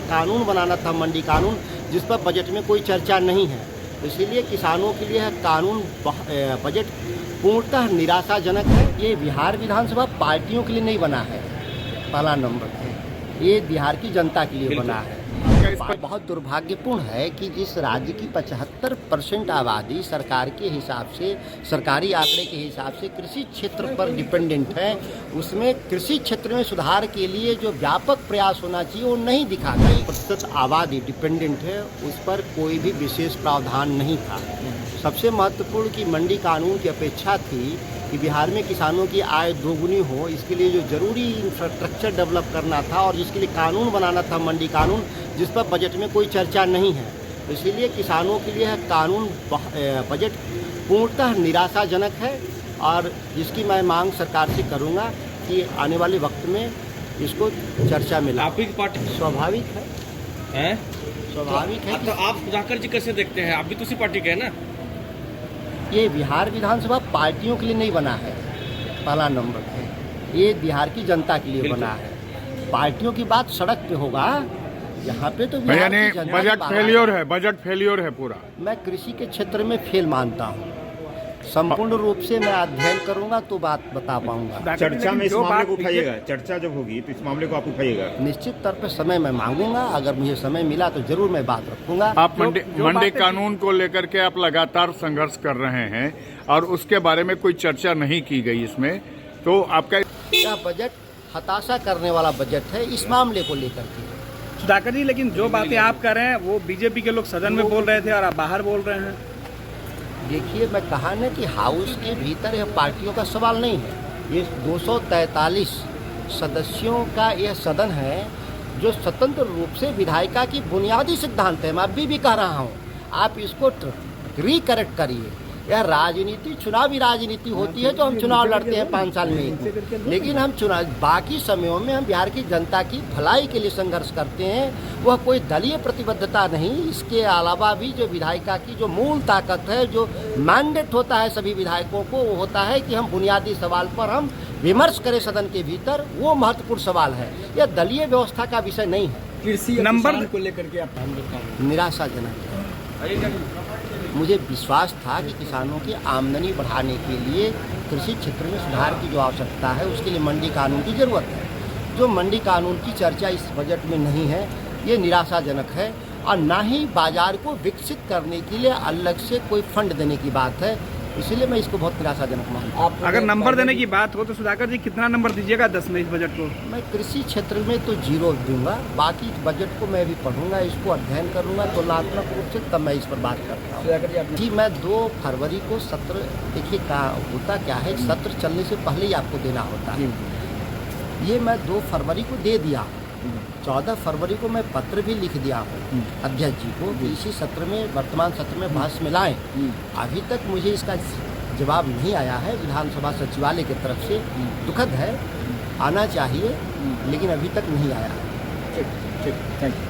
कानून बनाना था, मंडी कानून, जिस पर बजट में कोई चर्चा नहीं है। इसीलिए किसानों के लिए कानून बजट पूर्णतः निराशाजनक है। ये बिहार विधानसभा पार्टियों के लिए नहीं बना है, पहला नंबर है, ये बिहार की जनता के लिए बना है। बहुत दुर्भाग्यपूर्ण है कि जिस राज्य की 75% आबादी सरकार के हिसाब से, सरकारी आंकड़े के हिसाब से कृषि क्षेत्र पर डिपेंडेंट है, उसमें कृषि क्षेत्र में सुधार के लिए जो व्यापक प्रयास होना चाहिए वो नहीं दिखा गया। प्रतिशत आबादी डिपेंडेंट है, उस पर कोई भी विशेष प्रावधान नहीं था। सबसे महत्वपूर्ण कि मंडी कानून की अपेक्षा थी कि बिहार में किसानों की आय दोगुनी हो, इसके लिए जो जरूरी इंफ्रास्ट्रक्चर डेवलप करना था और जिसके लिए कानून बनाना था, मंडी कानून, जिस पर बजट में कोई चर्चा नहीं है। इसीलिए किसानों के लिए कानून बजट पूर्णतः निराशाजनक है और जिसकी मैं मांग सरकार से करूंगा कि आने वाले वक्त में इसको चर्चा में लाए। आपकी पार्टी स्वाभाविक है, स्वाभाविक है। तो आप सुधाकर जी कैसे देखते हैं? आप भी तो उसी पार्टी के हैं ना? ये बिहार विधानसभा पार्टियों के लिए नहीं बना है, पहला नंबर है, ये बिहार की जनता के लिए बना है। पार्टियों की बात सड़क पे होगा, यहाँ पे तो बिहार की जनता बजट फेलियर है, बजट फेलियर है पूरा। मैं कृषि के क्षेत्र में फेल मानता हूँ, संपूर्ण रूप से मैं अध्ययन करूंगा तो बात बता पाऊंगा। चर्चा में इस मामले को उठाइएगा, चर्चा जब होगी तो इस मामले को आप उठाइएगा। निश्चित तौर पे समय मैं मांगूंगा, अगर मुझे समय मिला तो जरूर मैं बात रखूंगा। आप मंडी कानून को लेकर के आप लगातार संघर्ष कर रहे हैं और उसके बारे में कोई चर्चा नहीं की गई इसमें, तो आपका यह बजट हताशा करने वाला बजट है इस मामले को लेकर के। सुधाकर जी, लेकिन जो बातें आप कर रहे हैं वो बीजेपी के लोग सदन में बोल रहे थे और आप बाहर बोल रहे हैं। देखिए, मैं कहा ना कि हाउस के भीतर यह पार्टियों का सवाल नहीं है, ये 243 सदस्यों का यह सदन है जो स्वतंत्र रूप से विधायिका की बुनियादी सिद्धांत है। मैं अभी भी कह रहा हूँ, आप इसको रिकरेक्ट करिए। यह राजनीति, चुनावी राजनीति होती है जो हम चुनाव लड़ते हैं 5 साल में एक, लेकिन हम चुनाव बाकी समयों में हम बिहार की जनता की भलाई के लिए संघर्ष करते हैं। वह कोई दलीय प्रतिबद्धता नहीं, इसके अलावा भी जो विधायिका की जो मूल ताकत है, जो मैंडेट होता है सभी विधायकों को, वो होता है कि हम बुनियादी सवाल पर हम विमर्श करें सदन के भीतर, वो महत्वपूर्ण सवाल है। यह दलीय व्यवस्था का विषय नहीं है। कृषि नंबर को लेकर के आप निराशाजनक है। मुझे विश्वास था कि किसानों की आमदनी बढ़ाने के लिए कृषि क्षेत्र में सुधार की जो आवश्यकता है उसके लिए मंडी कानून की ज़रूरत है। जो मंडी कानून की चर्चा इस बजट में नहीं है, ये निराशाजनक है और ना ही बाजार को विकसित करने के लिए अलग से कोई फंड देने की बात है। इसीलिए मैं इसको बहुत निराशाजनक मानता हूँ। अगर नंबर देने की बात हो तो सुधाकर जी कितना नंबर दीजिएगा 10 में इस बजट को? मैं कृषि क्षेत्र में तो 0 दूंगा, बाकी बजट को मैं भी पढ़ूंगा, इसको अध्ययन करूंगा तुलनात्मक रूप से, तब मैं इस पर बात करता हूँ। जी, मैं 2 फरवरी को सत्र, देखिए होता क्या है, सत्र चलने से पहले ही आपको देना होता है। ये मैं 2 फरवरी को दे दिया, 14 फरवरी को मैं पत्र भी लिख दिया हूँ अध्यक्ष जी को कि इसी सत्र में, वर्तमान सत्र में भाष्य में लाएं। अभी तक मुझे इसका जवाब नहीं आया है विधानसभा सचिवालय की तरफ से। दुखद है, आना चाहिए, लेकिन अभी तक नहीं आया है। ठीक, थैंक यू।